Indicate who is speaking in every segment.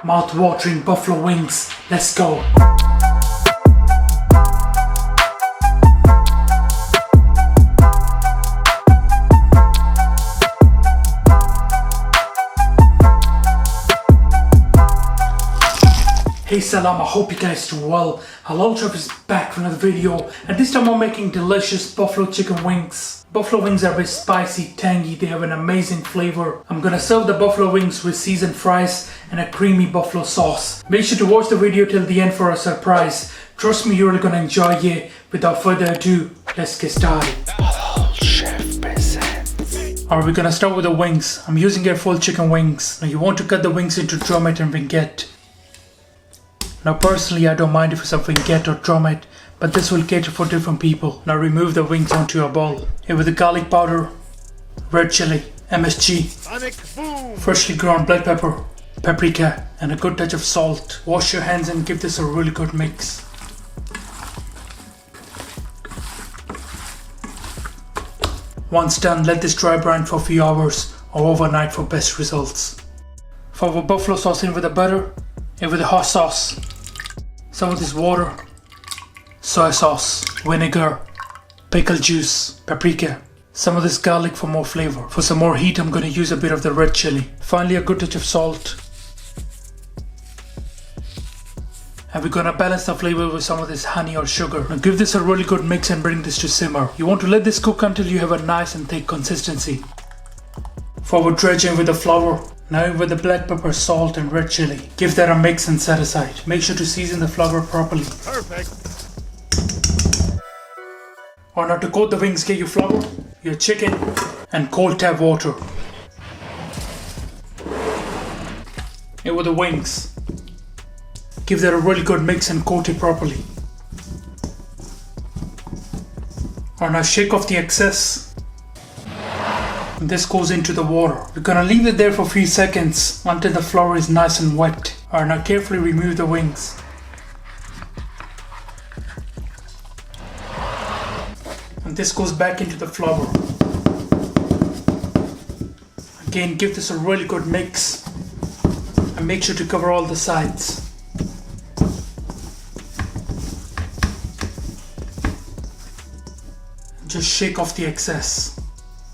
Speaker 1: Mouth-watering buffalo wings. Let's go. Hey Salam, I hope you guys do well. Halal Chef is back for another video, and this time I'm making delicious buffalo chicken wings. Buffalo wings are a bit spicy, tangy, they have an amazing flavor. I'm gonna serve the buffalo wings with seasoned fries and a creamy buffalo sauce. Make sure to watch the video till the end for a surprise. Trust me, you're really gonna enjoy it. Without further ado, let's get started. Halal Chef presents. Alright, we're gonna start with the wings. I'm using here full chicken wings. Now you want to cut the wings into drumette and vignette. Now personally I don't mind if it's a vignette or drumette, but this will cater for different people. Now remove the wings onto a bowl. Here with the garlic powder, red chili, MSG, freshly ground black pepper, paprika and a good touch of salt. Wash your hands and give this a really good mix. Once done, let this dry brine for a few hours or overnight for best results. For our buffalo sauce, in with the butter, in with the hot sauce, some of this water, soy sauce, vinegar, pickle juice, paprika, some of this garlic for more flavor. For some more heat I'm going to use a bit of the red chili. Finally a good touch of salt. And we're going to balance the flavor with some of this honey or sugar. Now give this a really good mix and bring this to simmer. You want to let this cook until you have a nice and thick consistency. For our dredging with the flour, now with the black pepper, salt and red chili. Give that a mix and set aside. Make sure to season the flour properly.
Speaker 2: Perfect.
Speaker 1: Or now to coat the wings, get your flour, your chicken and cold tap water. Here with the wings. Give that a really good mix and coat it properly. Or now shake off the excess. And this goes into the water. We're gonna leave it there for a few seconds until the flour is nice and wet. Alright, now carefully remove the wings. And this goes back into the flour. Again, give this a really good mix and make sure to cover all the sides. Just shake off the excess.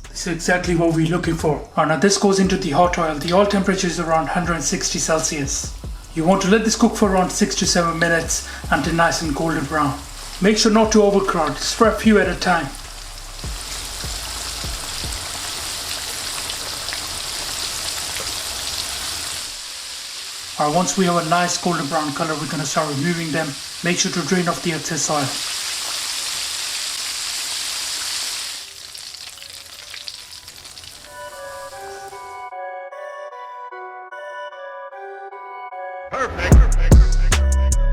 Speaker 1: This is exactly what we're looking for. Now this goes into the hot oil. The oil temperature is around 160 Celsius. You want to let this cook for around 6 to 7 minutes until nice and golden brown. Make sure not to overcrowd, just for a few at a time. Alright, once we have a nice golden brown color, we're going to start removing them. Make sure to drain off the excess oil.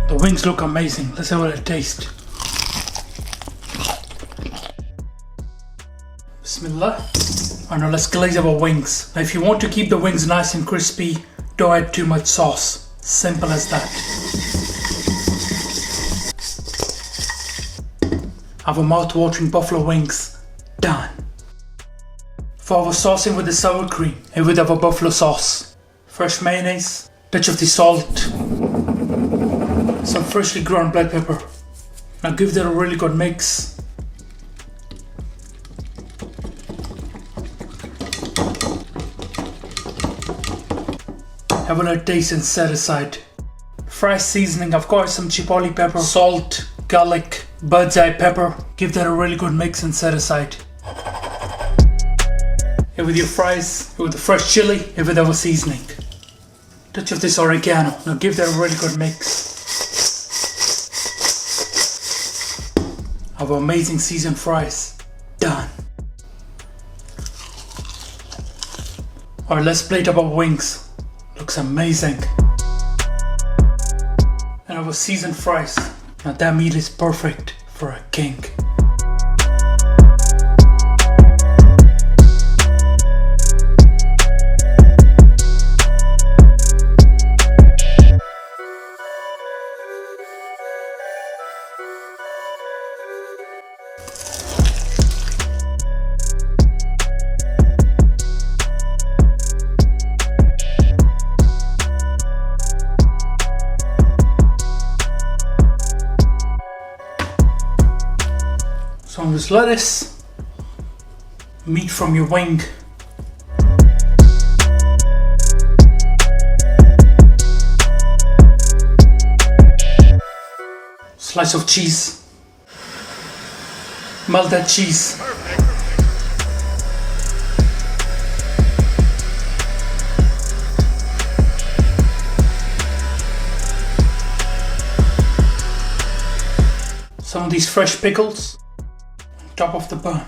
Speaker 1: The wings look amazing. Let's have a taste. Bismillah. Alright, now let's glaze our wings. Now if you want to keep the wings nice and crispy, don't add too much sauce. Simple as that. Our mouth-watering buffalo wings done. For our saucing with the sour cream and with our buffalo sauce, fresh mayonnaise, touch of the salt, some freshly ground black pepper. Now give that a really good mix. Have a little taste and set aside. Fry seasoning, of course, some chipotle pepper, salt, garlic, bird's eye pepper. Give that a really good mix and set aside. Here with your fries, here with the fresh chili, here with our seasoning. Touch of this oregano. Now give that a really good mix. Our amazing seasoned fries done. Alright, let's plate up our wings. Looks amazing. And our seasoned fries. Now that meat is perfect for a king. Comes with lettuce, meat from your wing, slice of cheese, melted cheese, some of these fresh pickles on top of the bun.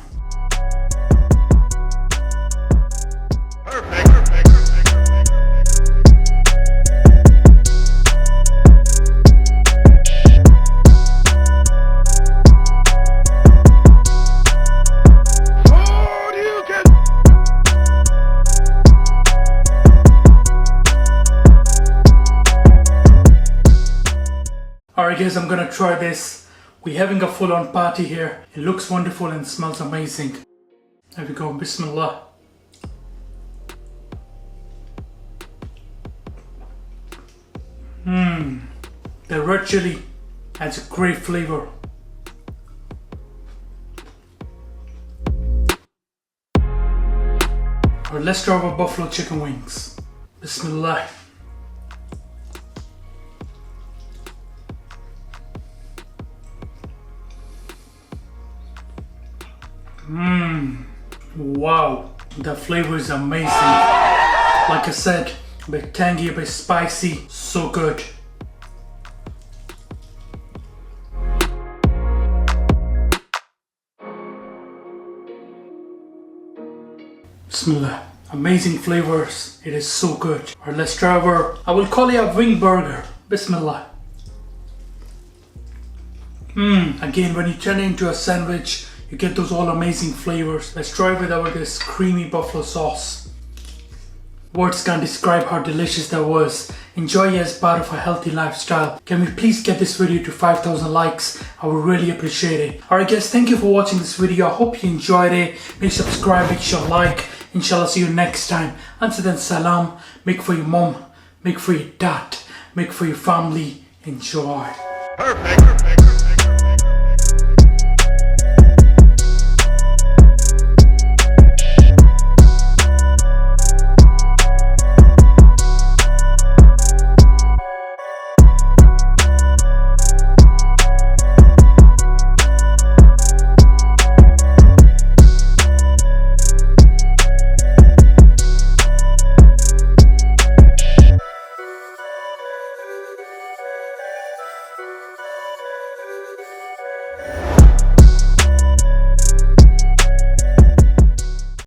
Speaker 1: Alright guys, I'm gonna try this. We're having a full-on party here. It looks wonderful and smells amazing. There we go, Bismillah. The red chili adds a great flavor. Alright, let's try our buffalo chicken wings. Bismillah. Wow, the flavor is amazing. Like I said, a bit tangy, a bit spicy, so good. Bismillah, amazing flavors, it is so good. Alright, let's try our, I will call it a wing burger. Bismillah. Again, when you turn it into a sandwich, you get those all amazing flavors. Let's try it with this creamy buffalo sauce. Words can't describe how delicious that was. Enjoy it as part of a healthy lifestyle. Can we please get this video to 5,000 likes? I would really appreciate it. Alright guys, thank you for watching this video. I hope you enjoyed it. Make sure subscribe, make sure like. Inshallah, see you next time. Until then, salam. Make for your mom, make for your dad, make for your family. Enjoy.
Speaker 2: Perfect.